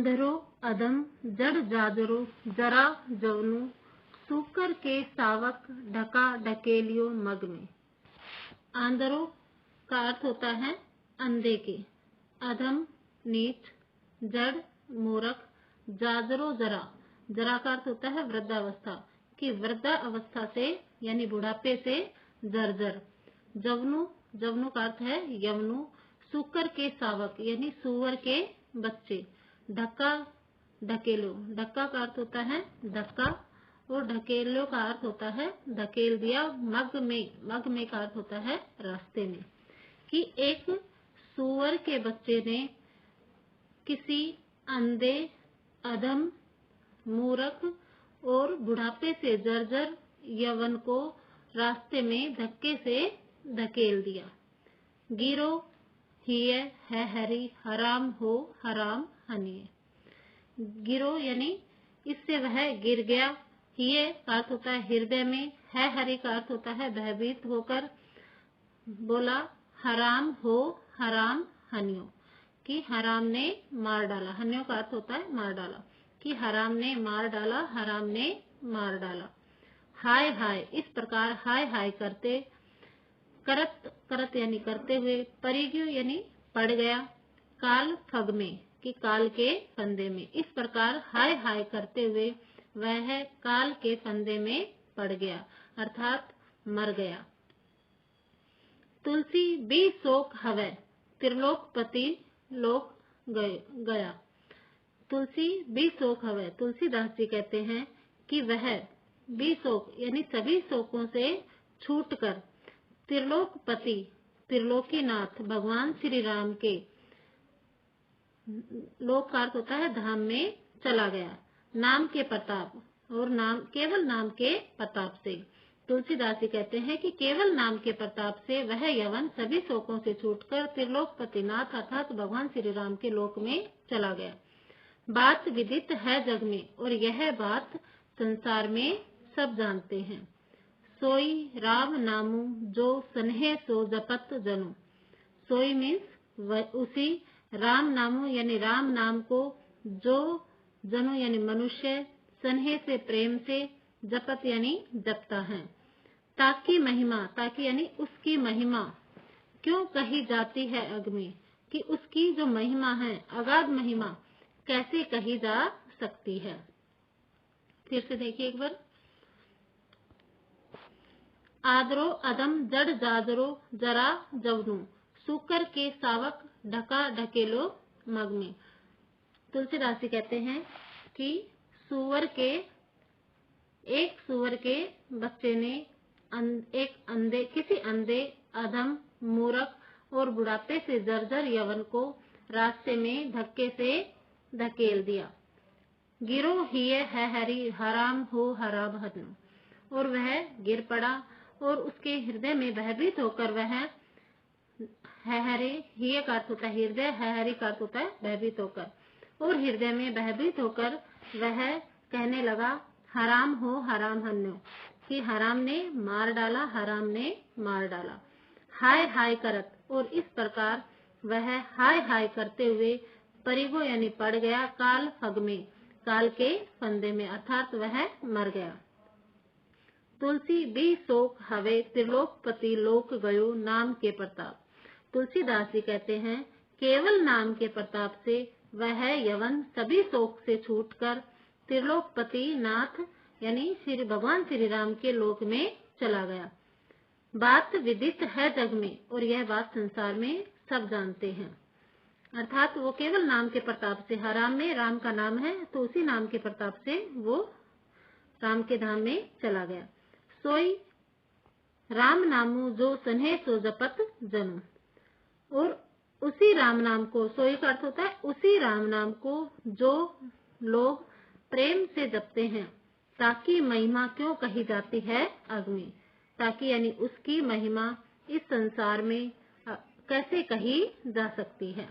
आंधरो अधम जड़ जाजरो जरा जवनु सूकर के सावक ढका ढकेलियो मग में। आंधरो का अर्थ होता है अंधे के, अधम नीच, जड़ मूर्ख, जाजरो जरा, जरा का अर्थ होता है वृद्धावस्था कि वृद्धावस्था से यानी बुढ़ापे से जर्जर। जवनु, जवनु का अर्थ है यवनु, सूकर के सावक यानी सुअर के बच्चे। ढक्का ढकेलो, ढक्का का अर्थ होता है धक्का और ढकेलो का अर्थ होता है धकेल दिया। मग में का अर्थ होता है रास्ते में। कि एक सुअर के बच्चे ने किसी अंधे, अधम, मूर्ख और बुढ़ापे से जर्जर यवन को रास्ते में धक्के से धकेल दिया। गिरो हिय है हरी हराम हो हराम हनिए। गिरो यानी इससे वह गिर गया। हिय का अर्थ होता है हृदय में, है हरी का अर्थ होता है भयभीत होकर बोला। हराम हो हराम हनियो कि हराम ने मार डाला। हनियो का अर्थ होता है मार डाला कि हराम ने मार डाला, हराम ने मार डाला। हाय हाय, इस प्रकार हाय हाय करते, करत करत यानी करते हुए, परिग्यो यानी पड़ गया, काल फग में कि काल के फंदे में। इस प्रकार हाय हाय करते हुए वह काल के फंदे में पड़ गया अर्थात मर गया। तुलसी बी शोक हवै त्रिलोकपति लोक गया। तुलसी बी शोक हवै, तुलसीदास जी कहते हैं कि वह बी शोक यानी सभी शोकों से छूटकर त्रिलोकपति त्रिलोकीनाथ भगवान श्री राम के लोक का अर्थ होता है धाम में चला गया। नाम के प्रताप और नाम केवल नाम के प्रताप से। तुलसीदास जी कहते हैं कि केवल नाम के प्रताप से वह यवन सभी शोकों से छूटकर त्रिलोकपतिनाथ अर्थात भगवान श्री राम के लोक में चला गया। बात विदित है जग में और यह बात संसार में सब जानते हैं। सोई राम नामु जो सन्हे सो जपत जनु। सोई मीन्स उसी, राम नामु यानी राम नाम को, जो जनु यानी मनुष्य, सन्हे से प्रेम से, जपत यानी जपता है। ताकि महिमा, ताकि यानी उसकी महिमा क्यों कही जाती है अग में कि उसकी जो महिमा है, अगाध महिमा कैसे कही जा सकती है। फिर से देखिए एक बार। आदरो अदम जड़ जाजरो जरा जवनु सूकर के सावक ढका ढकेलो मग में। तुलसीदास जी कहते हैं कि एक सुअर के बच्चे ने किसी अंधे, अधम, मूर्ख और बुढ़ापे से जर्जर यवन को रास्ते में धक्के से धकेल दिया। गिरो हिय है हरी हराम हो हराम हनु, और वह गिर पड़ा और उसके हृदय में भयभीत होकर वह है हरे, हिय का अर्थ होता है हृदय, है हरी का अर्थ होता है भयभीत होकर, और हृदय में भयभीत होकर वह कहने लगा हराम हो हराम हन्यो कि हराम ने मार डाला, हराम ने मार डाला। हाय हाय करत, और इस प्रकार वह हाय हाय करते हुए परिगो यानी पड़ गया, काल फग में काल के फंदे में अर्थात वह मर गया। तुलसी बी शोक हवे त्रिलोकपति लोक गयो नाम के प्रताप। तुलसीदास जी कहते हैं केवल नाम के प्रताप से वह यवन सभी शोक से छूटकर त्रिलोकपति नाथ यानी श्री भगवान श्री राम के लोक में चला गया। बात विदित है जग में और यह बात संसार में सब जानते हैं। अर्थात वो केवल नाम के प्रताप से, हराम में राम का नाम है तो उसी नाम के प्रताप से वो राम के धाम में चला गया। सोई राम नामु जो सन्हे सो जपत जनु, और उसी राम नाम को, सोई का अर्थ होता है उसी राम नाम को जो लोग प्रेम से जपते हैं, ताकि महिमा क्यों कही जाती है अग में, ताकि यानी उसकी महिमा इस संसार में कैसे कही जा सकती है।